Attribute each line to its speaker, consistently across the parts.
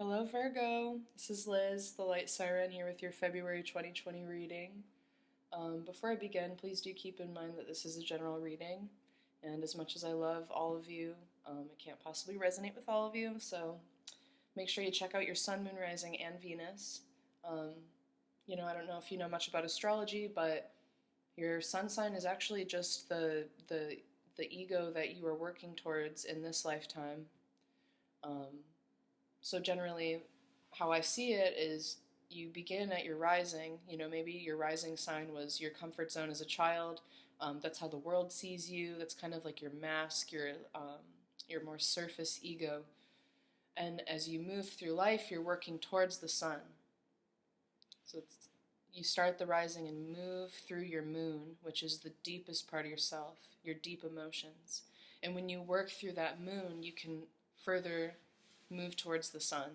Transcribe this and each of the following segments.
Speaker 1: Hello, Virgo. This is Liz, the light siren, here with your February 2020 reading. Before I begin, please do keep in mind that this is a general reading, and as much as I love all of you, it can't possibly resonate with all of you, so make sure you check out your sun, moon, rising, and Venus. Um, I don't know if you know much about astrology, but your sun sign is actually just the ego that you are working towards in this lifetime. Um, So generally, how I see it is you begin at your rising. Maybe your rising sign was your comfort zone as a child. That's how the world sees you. That's kind of like your mask, your more surface ego. And as you move through life, you're working towards the sun. So you start the rising and move through your moon, which is the deepest part of yourself, your deep emotions. And when you work through that moon, you can further move towards the sun,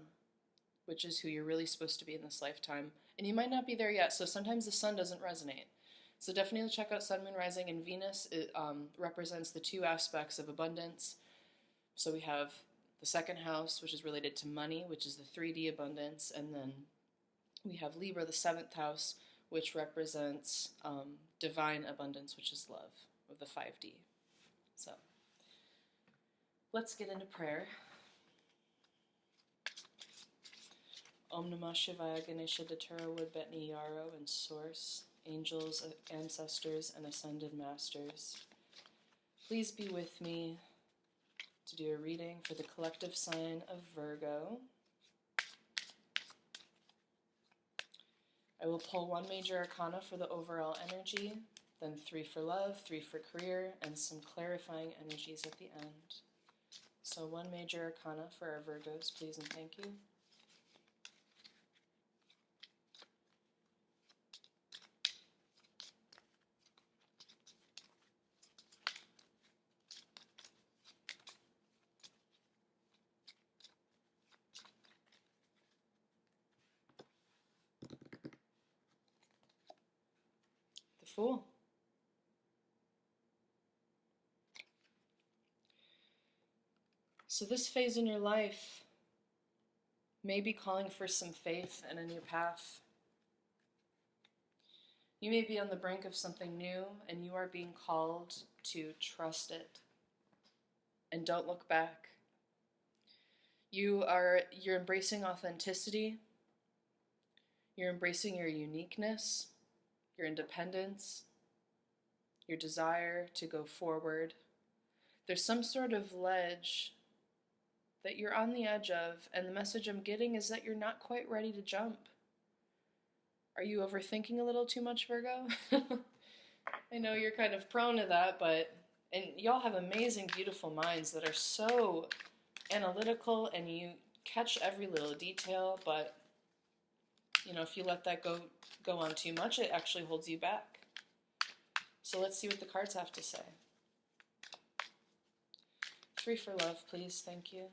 Speaker 1: which is who you're really supposed to be in this lifetime. And you might not be there yet, so sometimes the sun doesn't resonate. So definitely check out Sun, Moon, Rising, and Venus. It represents the two aspects of abundance. So we have the second house, which is related to money, which is the 3D abundance. And then we have Libra, the seventh house, which represents divine abundance, which is love, with the 5D. So let's get into prayer. Om Namah Shivaya, Ganesha Datura, Woodbetni Yarrow, and Source, angels, ancestors, and ascended masters. Please be with me to do a reading for the collective sign of Virgo. I will pull one major arcana for the overall energy, then 3 for love, 3 for career, and some clarifying energies at the end. So one major arcana for our Virgos, please and thank you. The Fool. So this phase in your life may be calling for some faith and a new path. You may be on the brink of something new, and you are being called to trust it. And don't look back. You're embracing authenticity. You're embracing your uniqueness, your independence, your desire to go forward. There's some sort of ledge that you're on the edge of, and the message I'm getting is that you're not quite ready to jump. Are you overthinking a little too much, Virgo? I know you're kind of prone to that, and y'all have amazing, beautiful minds that are so analytical, and you catch every little detail, but if you let that go on too much, it actually holds you back. So let's see what the cards have to say. 3 for love, please, thank you.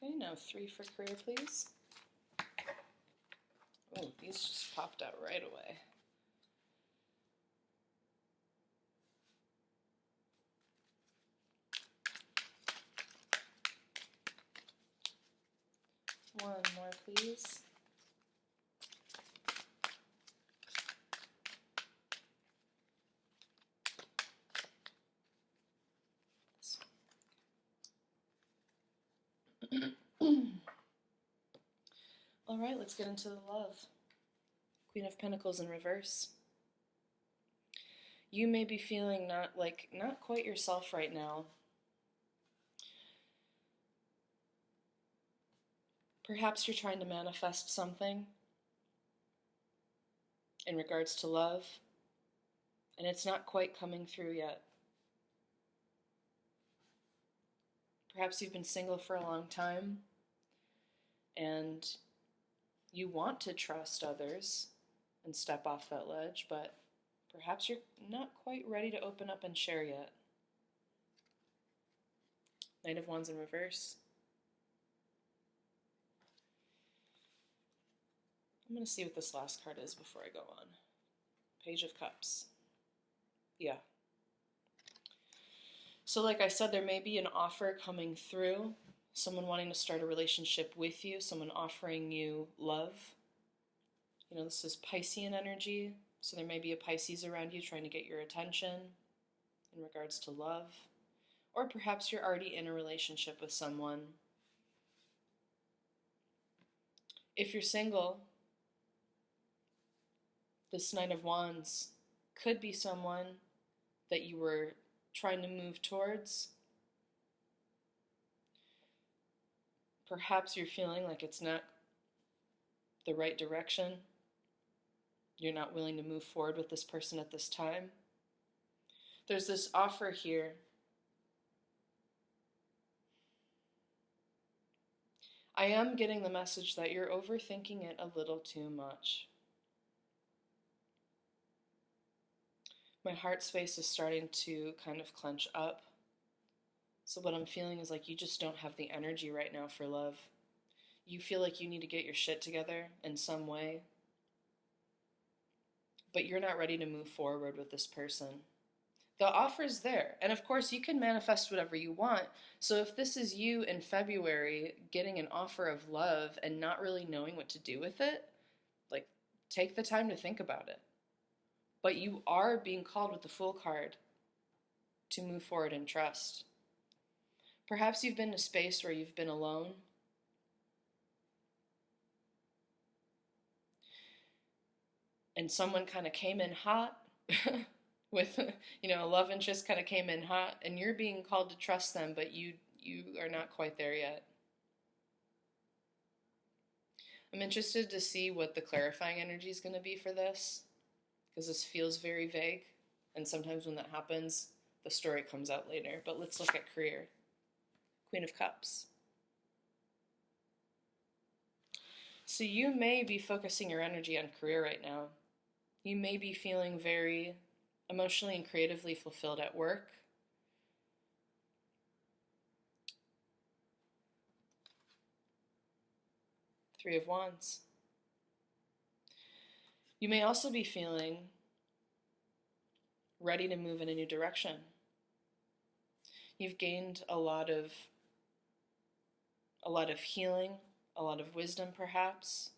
Speaker 1: Okay, now 3 for career, please. Oh, these just popped out right away. One more, please. All right, let's get into the love. Queen of Pentacles in reverse. You may be feeling not quite yourself right now. Perhaps you're trying to manifest something. in regards to love, and it's not quite coming through yet. Perhaps you've been single for a long time, and you want to trust others and step off that ledge, but perhaps you're not quite ready to open up and share yet. Knight of Wands in reverse. I'm going to see what this last card is before I go on. Page of Cups. Yeah. So like I said, there may be an offer coming through, someone wanting to start a relationship with you, someone offering you love. You know, this is Piscean energy, so there may be a Pisces around you trying to get your attention in regards to love. Or perhaps you're already in a relationship with someone. If you're single, this Knight of Wands could be someone that you were trying to move towards. Perhaps you're feeling like it's not the right direction. You're not willing to move forward with this person at this time. There's this offer here. I am getting the message that you're overthinking it a little too much. My heart space is starting to kind of clench up. So what I'm feeling is like you just don't have the energy right now for love. You feel like you need to get your shit together in some way, but you're not ready to move forward with this person. The offer's there, and of course you can manifest whatever you want. So if this is you in February getting an offer of love and not really knowing what to do with it, like, take the time to think about it. But you are being called with the Fool card to move forward and trust. Perhaps you've been in a space where you've been alone. And someone kind of came in hot with, a love interest kind of came in hot, and you're being called to trust them, but you are not quite there yet. I'm interested to see what the clarifying energy is going to be for this, because this feels very vague, and sometimes when that happens, the story comes out later. But let's look at career. Queen of Cups. So you may be focusing your energy on career right now. You may be feeling very emotionally and creatively fulfilled at work. Three of Wands. You may also be feeling ready to move in a new direction. You've gained a lot of healing, a lot of wisdom perhaps,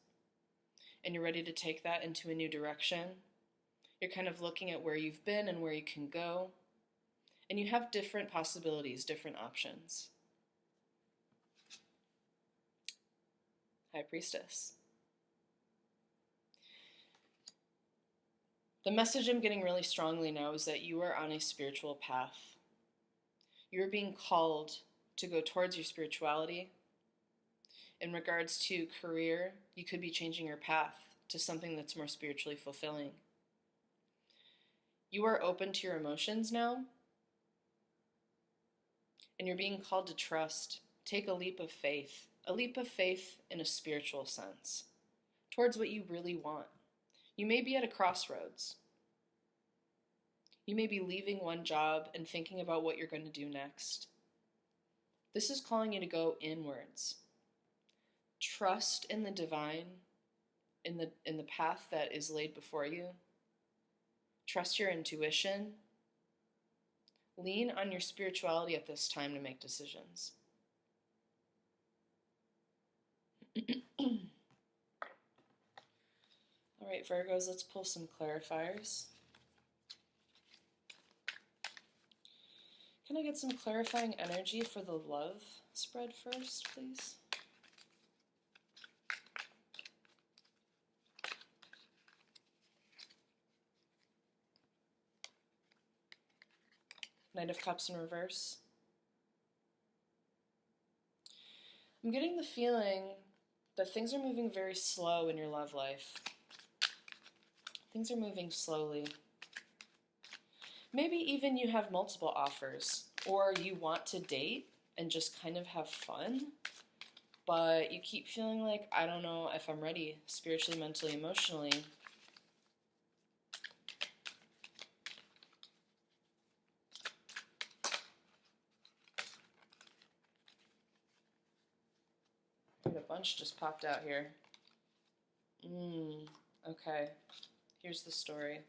Speaker 1: and you're ready to take that into a new direction. You're kind of looking at where you've been and where you can go, and you have different possibilities, different options. High Priestess. The message I'm getting really strongly now is that you are on a spiritual path. You're being called to go towards your spirituality. In regards to career, you could be changing your path to something that's more spiritually fulfilling. You are open to your emotions now, and you're being called to trust. Take a leap of faith in a spiritual sense, towards what you really want. You may be at a crossroads. You may be leaving one job and thinking about what you're going to do next. This is calling you to go inwards. Trust in the divine, in the path that is laid before you. Trust your intuition. Lean on your spirituality at this time to make decisions. All right, Virgos, let's pull some clarifiers. Can I get some clarifying energy for the love spread first, please? Knight of Cups in reverse. I'm getting the feeling that things are moving very slow in your love life. Things are moving slowly. Maybe even you have multiple offers, or you want to date and just kind of have fun, but you keep feeling like, I don't know if I'm ready spiritually, mentally, emotionally. A bunch just popped out here. Okay. Here's the story.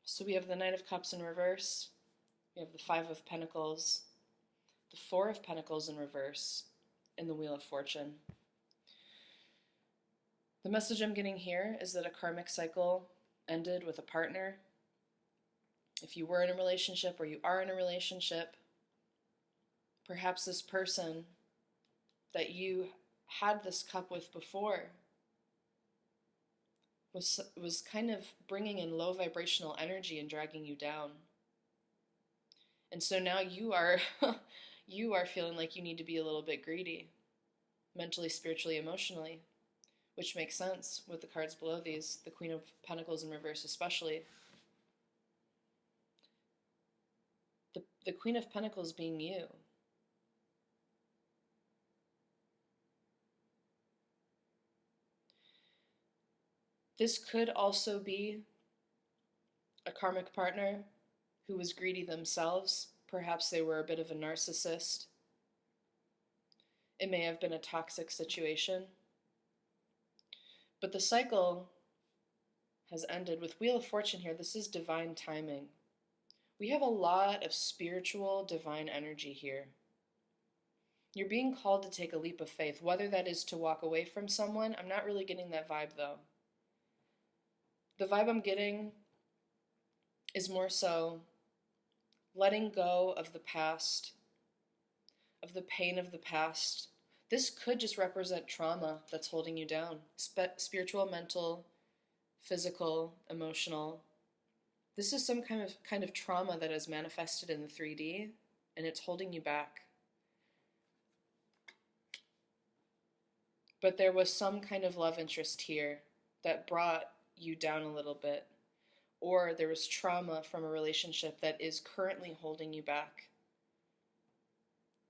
Speaker 1: So we have the Knight of Cups in reverse. We have the Five of Pentacles, the Four of Pentacles in reverse, and the Wheel of Fortune. The message I'm getting here is that a karmic cycle ended with a partner. If you were in a relationship or you are in a relationship, perhaps this person that you had this cup with before was kind of bringing in low vibrational energy and dragging you down. And so now you are you are feeling like you need to be a little bit greedy, mentally, spiritually, emotionally, which makes sense with the cards below these, the Queen of Pentacles in reverse especially. The Queen of Pentacles being you. This could also be a karmic partner who was greedy themselves. Perhaps they were a bit of a narcissist. It may have been a toxic situation. But the cycle has ended. With Wheel of Fortune here, this is divine timing. We have a lot of spiritual, divine energy here. You're being called to take a leap of faith, whether that is to walk away from someone. I'm not really getting that vibe, though. The vibe I'm getting is more so letting go of the past, of the pain of the past. This could just represent trauma that's holding you down. Spiritual, mental, physical, emotional. This is some kind of trauma that is manifested in the 3D, and it's holding you back. But there was some kind of love interest here that brought you down a little bit. Or there was trauma from a relationship that is currently holding you back.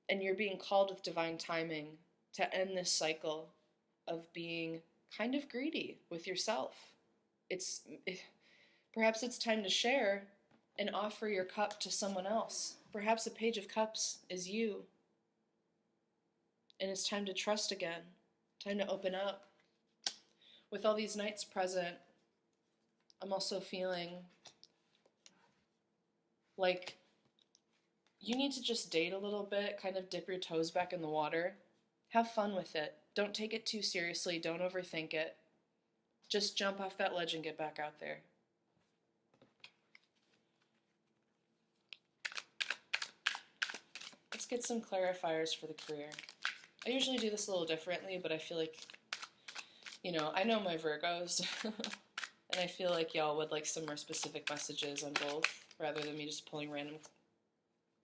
Speaker 1: And you're being called with divine timing to end this cycle of being kind of greedy with yourself. Perhaps it's time to share and offer your cup to someone else. Perhaps the Page of Cups is you. And it's time to trust again. Time to open up. With all these knights present, I'm also feeling like you need to just date a little bit, kind of dip your toes back in the water. Have fun with it. Don't take it too seriously. Don't overthink it. Just jump off that ledge and get back out there. Let's get some clarifiers for the career. I usually do this a little differently, but I feel like, I know my Virgos, and I feel like y'all would like some more specific messages on both, rather than me just pulling random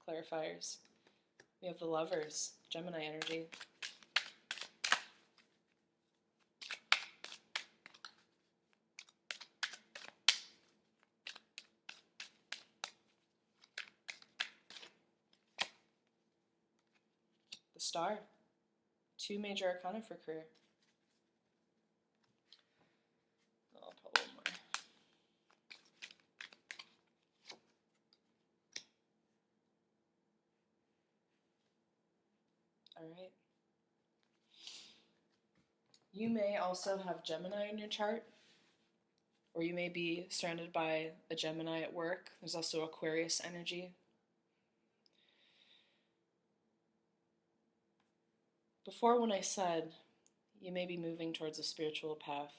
Speaker 1: clarifiers. We have the Lovers, Gemini energy. The Star, 2 major arcana for career. I'll pull one more. Alright. You may also have Gemini in your chart, or you may be surrounded by a Gemini at work. There's also Aquarius energy. Before, when I said you may be moving towards a spiritual path,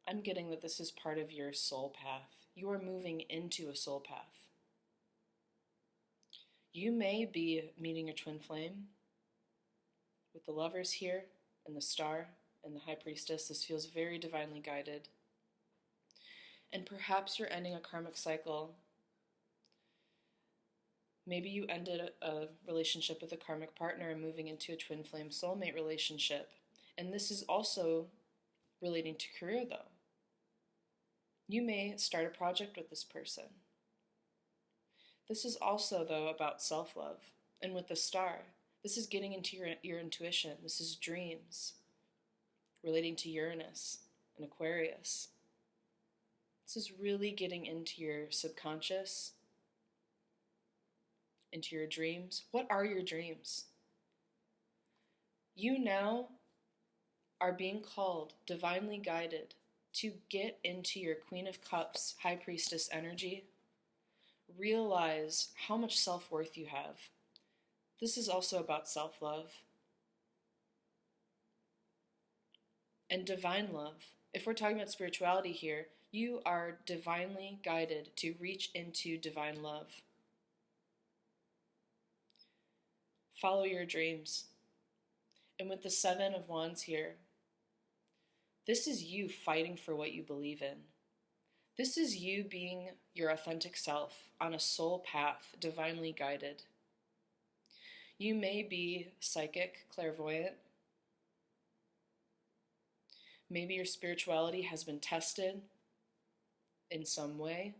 Speaker 1: I'm getting that this is part of your soul path. You are moving into a soul path. You may be meeting your twin flame. With the Lovers here, and the Star, and the High Priestess, this feels very divinely guided. And perhaps you're ending a karmic cycle Maybe you ended a relationship with a karmic partner and moving into a twin flame soulmate relationship. And this is also relating to career, though. You may start a project with this person. This is also, though, about self-love. And with the star, this is getting into your intuition. This is dreams relating to Uranus and Aquarius. This is really getting into your subconscious, into your dreams. What are your dreams? You now are being called, divinely guided, to get into your Queen of Cups, High Priestess energy. Realize how much self-worth you have. This is also about self-love and divine love. If we're talking about spirituality here, you are divinely guided to reach into divine love. Follow your dreams. And with the 7 of Wands here, this is you fighting for what you believe in. This is you being your authentic self on a soul path, divinely guided. You may be psychic, clairvoyant. Maybe your spirituality has been tested in some way,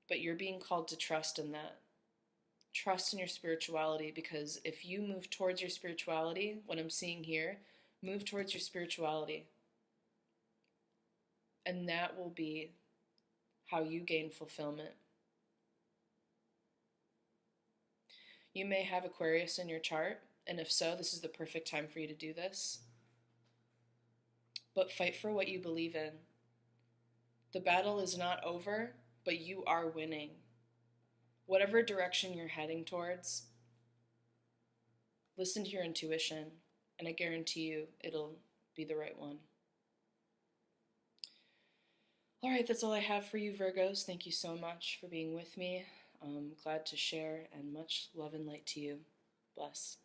Speaker 1: but you're being called to trust in that. Trust in your spirituality, because if you move towards your spirituality, what I'm seeing here, move towards your spirituality. And that will be how you gain fulfillment. You may have Aquarius in your chart, and if so, this is the perfect time for you to do this. But fight for what you believe in. The battle is not over, but you are winning. Whatever direction you're heading towards, listen to your intuition, and I guarantee you it'll be the right one. All right, that's all I have for you, Virgos. Thank you so much for being with me. I'm glad to share, and much love and light to you. Bless.